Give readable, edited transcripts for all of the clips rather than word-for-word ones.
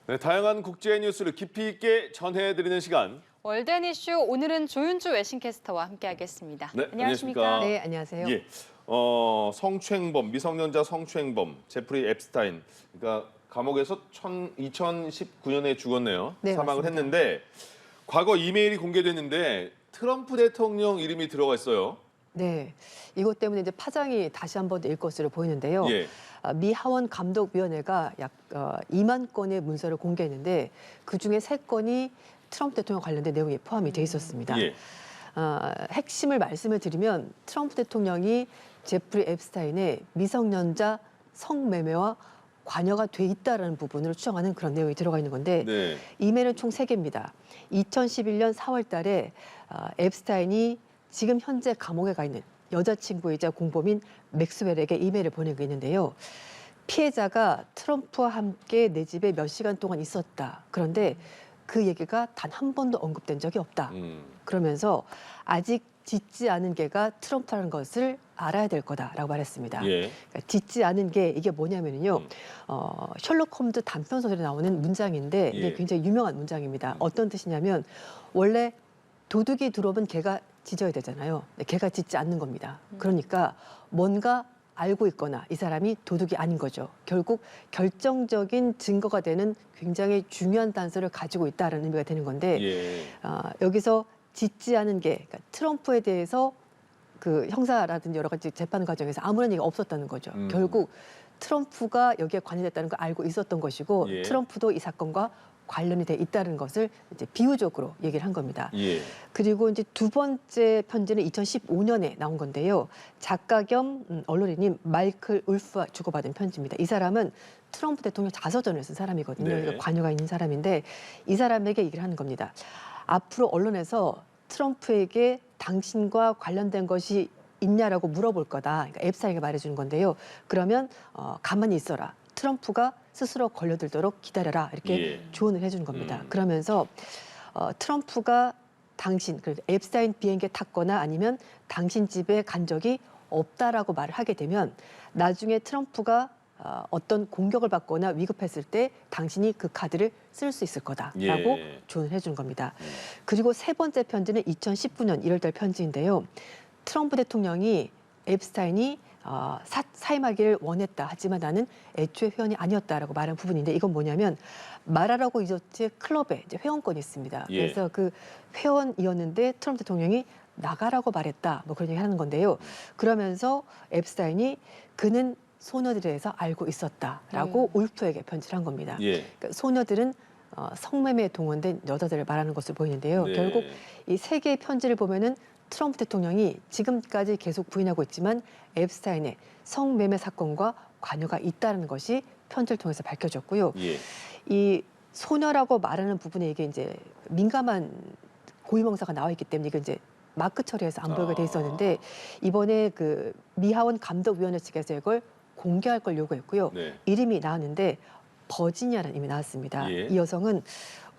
네, 다양한 국제 뉴스를 깊이 있게 전해드리는 시간. 월드엔 이슈 오늘은 조윤주 외신캐스터와 함께하겠습니다. 네, 안녕하십니까? 안녕하십니까? 네, 안녕하세요. 예, 성추행범, 미성년자 성추행범 제프리 앱스타인. 그러니까 감옥에서 2019년에 죽었네요. 네, 사망을 맞습니다. 했는데 과거 이메일이 공개됐는데 트럼프 대통령 이름이 들어가 있어요. 네, 이것 때문에 이제 파장이 다시 한번 일 것으로 보이는데요. 예. 미 하원 감독위원회가 약 2만 건의 문서를 공개했는데 그중에 3건이 트럼프 대통령 관련된 내용이 포함이 돼 있었습니다. 예. 핵심을 말씀을 드리면 트럼프 대통령이 제프리 앱스타인의 미성년자 성매매와 관여가 돼 있다라는 부분을 추정하는 그런 내용이 들어가 있는 건데 네. 이메일은 총 3개입니다. 2011년 4월 달에 앱스타인이 지금 현재 감옥에 가 있는 여자친구이자 공범인 맥스웰에게 이메일을 보내고 있는데요. 피해자가 트럼프와 함께 내 집에 몇 시간 동안 있었다. 그런데 그 얘기가 단 한 번도 언급된 적이 없다. 그러면서 아직 짙지 않은 개가 트럼프라는 것을 알아야 될 거다라고 말했습니다. 예. 그러니까 짙지 않은 게 이게 뭐냐면요. 셜록 홈즈 단편 소설에 나오는 문장인데 이게 예. 굉장히 유명한 문장입니다. 어떤 뜻이냐면 원래 도둑이 들어오면 개가 짖어야 되잖아요. 근데 개가 짖지 않는 겁니다. 그러니까 뭔가 알고 있거나 이 사람이 도둑이 아닌 거죠. 결국 결정적인 증거가 되는 굉장히 중요한 단서를 가지고 있다는 의미가 되는 건데 예. 여기서 짖지 않은 게 그러니까 트럼프에 대해서 그 형사라든지 여러 가지 재판 과정에서 아무런 얘기가 없었다는 거죠. 결국 트럼프가 여기에 관여됐다는 걸 알고 있었던 것이고 예. 트럼프도 이 사건과 관련이 돼 있다는 것을 이제 비유적으로 얘기를 한 겁니다. 예. 그리고 이제 두 번째 편지는 2015년에 나온 건데요. 작가 겸 언론인인 마이클 울프와 주고받은 편지입니다. 이 사람은 트럼프 대통령 자서전을 쓴 사람이거든요. 네. 그러니까 관여가 있는 사람인데 이 사람에게 얘기를 하는 겁니다. 앞으로 언론에서 트럼프에게 당신과 관련된 것이 있냐라고 물어볼 거다. 그러니까 앱사이가 말해주는 건데요. 그러면 가만히 있어라. 트럼프가 스스로 걸려들도록 기다려라. 이렇게 예. 조언을 해주는 겁니다. 그러면서 트럼프가 당신, 그러니까 앱스타인 비행기에 탔거나 아니면 당신 집에 간 적이 없다라고 말을 하게 되면 나중에 트럼프가 어떤 공격을 받거나 위급했을 때 당신이 그 카드를 쓸 수 있을 거다라고 예. 조언을 해준 겁니다. 그리고 세 번째 편지는 2019년 1월 달 편지인데요. 트럼프 대통령이 앱스타인이 사임하기를 원했다. 하지만 나는 애초에 회원이 아니었다라고 말한 부분인데 이건 뭐냐면 말하라고 이제 클럽에 이제 회원권이 있습니다. 예. 그래서 그 회원이었는데 트럼프 대통령이 나가라고 말했다. 뭐 그런 얘기 하는 건데요. 그러면서 앱스타인이 그는 소녀들에 대해서 알고 있었다라고 울프에게 편지를 한 겁니다. 예. 그러니까 소녀들은 성매매에 동원된 여자들을 말하는 것으로 보이는데요. 네. 결국 이 세 개의 편지를 보면은 트럼프 대통령이 지금까지 계속 부인하고 있지만 앱스타인의 성매매 사건과 관여가 있다는 것이 편지를 통해서 밝혀졌고요. 예. 이 소녀라고 말하는 부분에 이게 이제 민감한 고유명사가 나와 있기 때문에 이게 이제 마크 처리해서 안 보이게 돼 있었는데 이번에 그 미하원 감독위원회 측에서 이걸 공개할 걸 요구했고요. 네. 이름이 나왔는데 버지니아라는 이름이 나왔습니다. 예. 이 여성은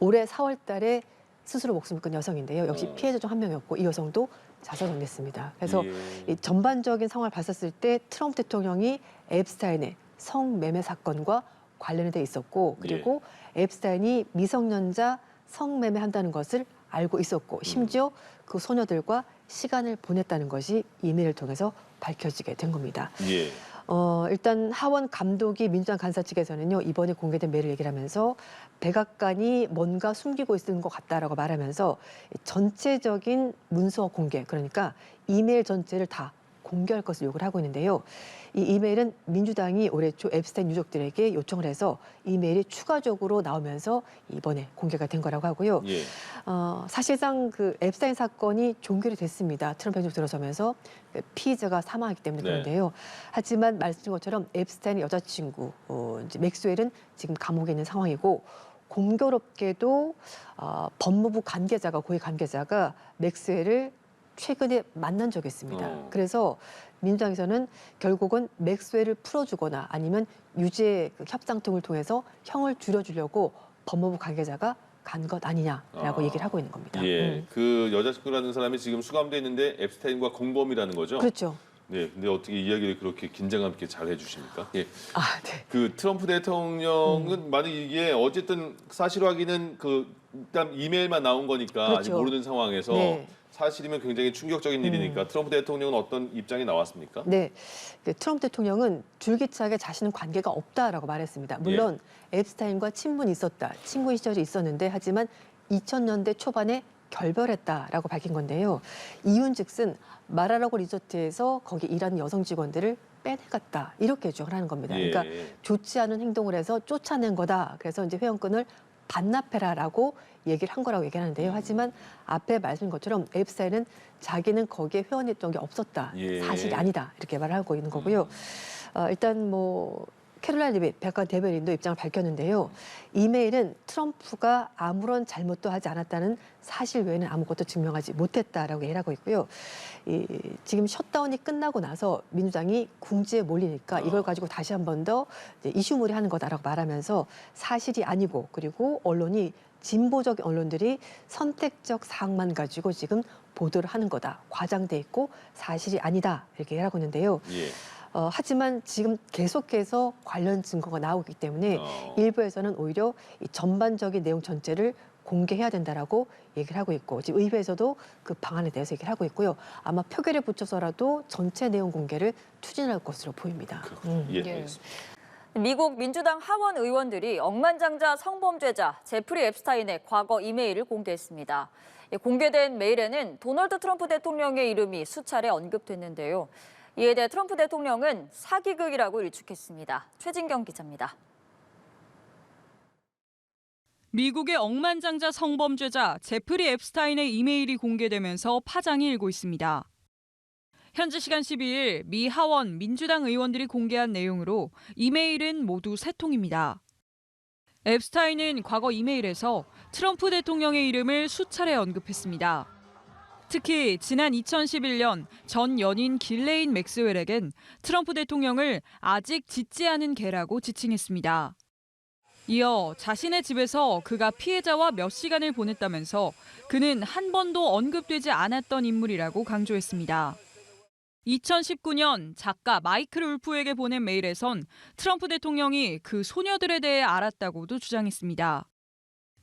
올해 4월 달에 스스로 목숨을 끊은 여성인데요. 역시 피해자 중 한 명이었고 이 여성도 자살했습니다. 그래서 예. 이 전반적인 상황을 봤었을 때 트럼프 대통령이 앱스타인의 성매매 사건과 관련이 돼 있었고 그리고 앱스타인이 미성년자 성매매 한다는 것을 알고 있었고 심지어 그 소녀들과 시간을 보냈다는 것이 이메일을 통해서 밝혀지게 된 겁니다. 예. 일단 하원 감독이 민주당 간사 측에서는요 이번에 공개된 메일을 얘기를 하면서 백악관이 뭔가 숨기고 있는 것 같다라고 말하면서 전체적인 문서 공개 그러니까 이메일 전체를 다 공개할 것을 요구를 하고 있는데요. 이 이메일은 민주당이 올해 초 앱스타인 유족들에게 요청을 해서 이메일이 추가적으로 나오면서 이번에 공개가 된 거라고 하고요. 예. 사실상 그 앱스타인 사건이 종결이 됐습니다. 트럼프 행정부 들어서면서 피의자가 사망하기 때문에 네. 그런데요. 하지만 말씀드린 것처럼 앱스타인의 여자친구 이제 맥스웰은 지금 감옥에 있는 상황이고 공교롭게도 법무부 관계자가 고위 관계자가 맥스웰을 최근에 만난 적이 있습니다. 그래서 민주당에서는 결국은 맥스웰을 풀어주거나 아니면 유죄 그 협상통을 통해서 형을 줄여주려고 법무부 관계자가 간 것 아니냐라고 얘기를 하고 있는 겁니다. 예. 그 여자친구라는 사람이 지금 수감돼 있는데 앱스타인과 공범이라는 거죠? 그렇죠. 네, 근데 어떻게 이야기를 그렇게 긴장감 있게 잘 해주십니까? 예. 아, 네. 그 트럼프 대통령은 만약 이게 어쨌든 사실 확인은 일단 이메일만 나온 거니까 아직 그렇죠. 모르는 상황에서 네. 사실이면 굉장히 충격적인 일이니까 트럼프 대통령은 어떤 입장이 나왔습니까? 네, 트럼프 대통령은 줄기차게 자신은 관계가 없다라고 말했습니다. 물론 앱스타인과 친분이 있었다, 친구 시절이 있었는데 하지만 2000년대 초반에 결별했다라고 밝힌 건데요. 이윤즉슨 마라라고 리조트에서 거기 일하는 여성 직원들을 빼내갔다 이렇게 주장을 하는 겁니다. 그러니까 좋지 않은 행동을 해서 쫓아낸 거다. 그래서 이제 회원권을 반납해라라고 얘기를 한 거라고 얘기하는데요. 하지만 앞에 말씀인 것처럼 앱스타인은 자기는 거기에 회원했던 게 없었다. 사실이 아니다. 이렇게 말을 하고 있는 거고요. 일단 뭐 캐롤라인 레빗 백악관 대변인도 입장을 밝혔는데요. 이메일은 트럼프가 아무런 잘못도 하지 않았다는 사실 외에는 아무것도 증명하지 못했다라고 얘기를 하고 있고요. 지금 셧다운이 끝나고 나서 민주당이 궁지에 몰리니까 이걸 가지고 다시 한 번 더 이슈몰이 하는 거다라고 말하면서 사실이 아니고 그리고 언론이 진보적 언론들이 선택적 사항만 가지고 지금 보도를 하는 거다. 과장돼 있고 사실이 아니다. 이렇게 얘기하고 있는데요. 하지만 지금 계속해서 관련 증거가 나오기 때문에 일부에서는 오히려 이 전반적인 내용 전체를 공개해야 된다라고 얘기를 하고 있고 지금 의회에서도 그 방안에 대해서 얘기를 하고 있고요. 아마 표결에 붙여서라도 전체 내용 공개를 추진할 것으로 보입니다. 미국 민주당 하원 의원들이 억만장자 성범죄자 제프리 앱스타인의 과거 이메일을 공개했습니다. 공개된 메일에는 도널드 트럼프 대통령의 이름이 수차례 언급됐는데요. 이에 대해 트럼프 대통령은 사기극이라고 일축했습니다. 최진경 기자입니다. 미국의 억만장자 성범죄자 제프리 앱스타인의 이메일이 공개되면서 파장이 일고 있습니다. 현지 시간 12일 미 하원 민주당 의원들이 공개한 내용으로 이메일은 모두 3통입니다. 앱스타인은 과거 이메일에서 트럼프 대통령의 이름을 수차례 언급했습니다. 특히 지난 2011년 전 연인 길레인 맥스웰에겐 트럼프 대통령을 아직 짖지 않은 개라고 지칭했습니다. 이어 자신의 집에서 그가 피해자와 몇 시간을 보냈다면서 그는 한 번도 언급되지 않았던 인물이라고 강조했습니다. 2019년 작가 마이클 울프에게 보낸 메일에선 트럼프 대통령이 그 소녀들에 대해 알았다고도 주장했습니다.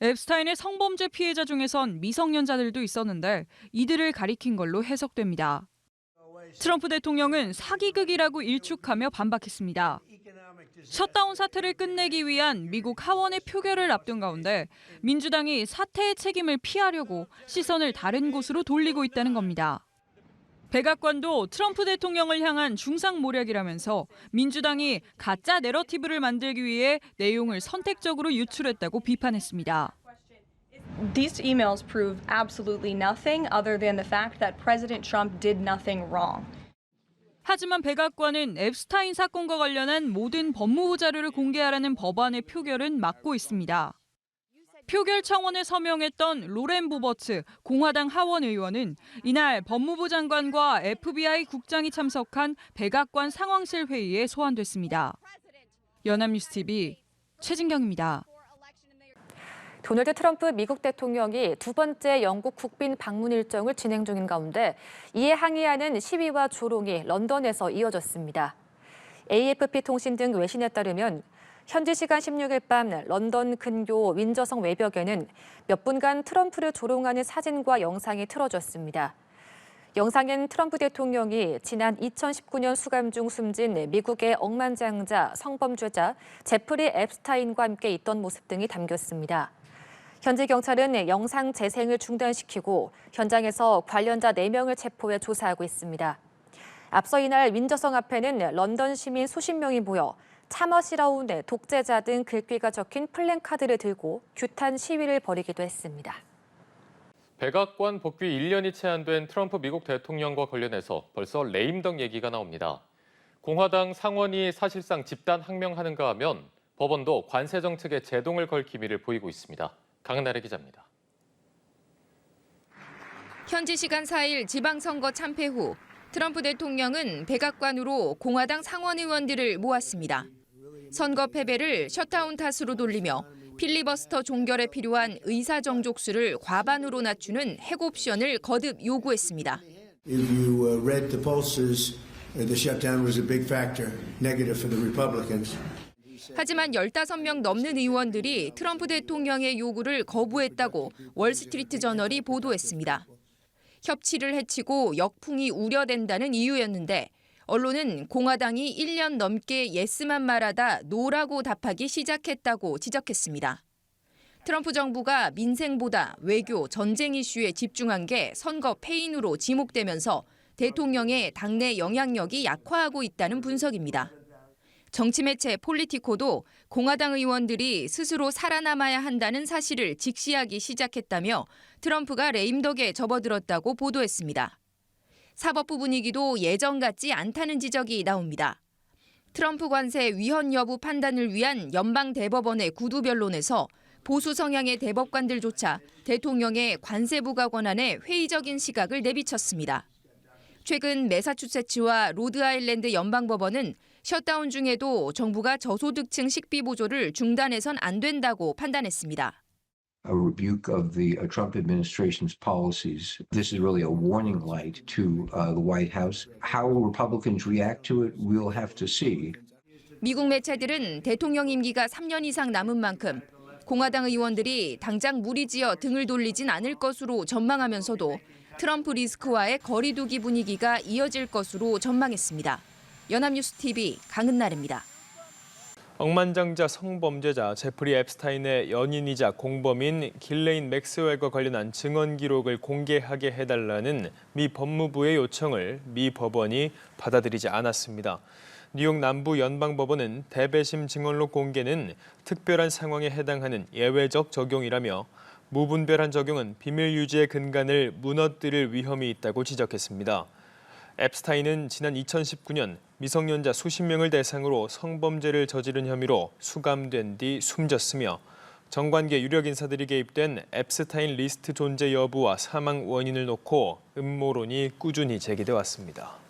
앱스타인의 성범죄 피해자 중에선 미성년자들도 있었는데 이들을 가리킨 걸로 해석됩니다. 트럼프 대통령은 사기극이라고 일축하며 반박했습니다. 셧다운 사태를 끝내기 위한 미국 하원의 표결을 앞둔 가운데 민주당이 사태의 책임을 피하려고 시선을 다른 곳으로 돌리고 있다는 겁니다. 백악관도 트럼프 대통령을 향한 중상모략이라면서 민주당이 가짜 내러티브를 만들기 위해 내용을 선택적으로 유출했다고 비판했습니다. These emails prove absolutely nothing other than the fact that President Trump did nothing wrong. 하지만 백악관은 앱스타인 사건과 관련한 모든 법무부 자료를 공개하라는 법안의 표결은 막고 있습니다. 표결 청원에 서명했던 로렌 보버츠 공화당 하원 의원은 이날 법무부 장관과 FBI 국장이 참석한 백악관 상황실 회의에 소환됐습니다. 연합뉴스 TV 최진경입니다. 도널드 트럼프 미국 대통령이 두 번째 영국 국빈 방문 일정을 진행 중인 가운데 이에 항의하는 시위와 조롱이 런던에서 이어졌습니다. AFP 통신 등 외신에 따르면 현지 시간 16일 밤 런던 근교 윈저성 외벽에는 몇 분간 트럼프를 조롱하는 사진과 영상이 틀어졌습니다. 영상엔 트럼프 대통령이 지난 2019년 수감 중 숨진 미국의 억만장자 성범죄자 제프리 앱스타인과 함께 있던 모습 등이 담겼습니다. 현지 경찰은 영상 재생을 중단시키고 현장에서 관련자 4명을 체포해 조사하고 있습니다. 앞서 이날 윈저성 앞에는 런던 시민 수십 명이 모여 참으시라운 독재자 등 글귀가 적힌 플랜카드를 들고 규탄 시위를 벌이기도 했습니다. 백악관 복귀 1년이 제한된 트럼프 미국 대통령과 관련해서 벌써 레임덕 얘기가 나옵니다. 공화당 상원이 사실상 집단 항명하는가 하면 법원도 관세 정책에 제동을 걸 기미를 보이고 있습니다. 강은나래 기자입니다. 현지 시간 4일 지방선거 참패 후 트럼프 대통령은 백악관으로 공화당 상원 의원들을 모았습니다. 선거 패배를 셧다운 탓으로 돌리며 필리버스터 종결에 필요한 의사 정족수를 과반으로 낮추는 핵 옵션을 거듭 요구했습니다. If you read the pollsters The shutdown was a big factor, negative for the Republicans. 하지만 15명 넘는 의원들이 트럼프 대통령의 요구를 거부했다고 월스트리트 저널이 보도했습니다. 협치를 해치고 역풍이 우려된다는 이유였는데 언론은 공화당이 1년 넘게 예스만 말하다 노라고 답하기 시작했다고 지적했습니다. 트럼프 정부가 민생보다 외교, 전쟁 이슈에 집중한 게 선거 패인으로 지목되면서 대통령의 당내 영향력이 약화하고 있다는 분석입니다. 정치 매체 폴리티코도 공화당 의원들이 스스로 살아남아야 한다는 사실을 직시하기 시작했다며 트럼프가 레임덕에 접어들었다고 보도했습니다. 사법부 분위기도 예전 같지 않다는 지적이 나옵니다. 트럼프 관세 위헌 여부 판단을 위한 연방 대법원의 구두 변론에서 보수 성향의 대법관들조차 대통령의 관세 부과 권한에 회의적인 시각을 내비쳤습니다. 최근 매사추세츠와 로드아일랜드 연방법원은 셧다운 중에도 정부가 저소득층 식비 보조를 중단해선 안 된다고 판단했습니다. A rebuke of the Trump administration's policies. This is really a warning light to the White House. How Republicans react to it, we'll have to see. 미국 매체들은 대통령 임기가 3년 이상 남은 만큼 공화당 의원들이 당장 무리지어 등을 돌리진 않을 것으로 전망하면서도 트럼프 리스크와의 거리두기 분위기가 이어질 것으로 전망했습니다. 연합뉴스 TV 강은나래입니다. 억만장자 성범죄자 제프리 앱스타인의 연인이자 공범인 길레인 맥스웰과 관련한 증언 기록을 공개하게 해달라는 미 법무부의 요청을 미 법원이 받아들이지 않았습니다. 뉴욕 남부 연방법원은 대배심 증언록 공개는 특별한 상황에 해당하는 예외적 적용이라며 무분별한 적용은 비밀 유지의 근간을 무너뜨릴 위험이 있다고 지적했습니다. 앱스타인은 지난 2019년 미성년자 수십 명을 대상으로 성범죄를 저지른 혐의로 수감된 뒤 숨졌으며 정관계 유력 인사들이 개입된 앱스타인 리스트 존재 여부와 사망 원인을 놓고 음모론이 꾸준히 제기돼 왔습니다.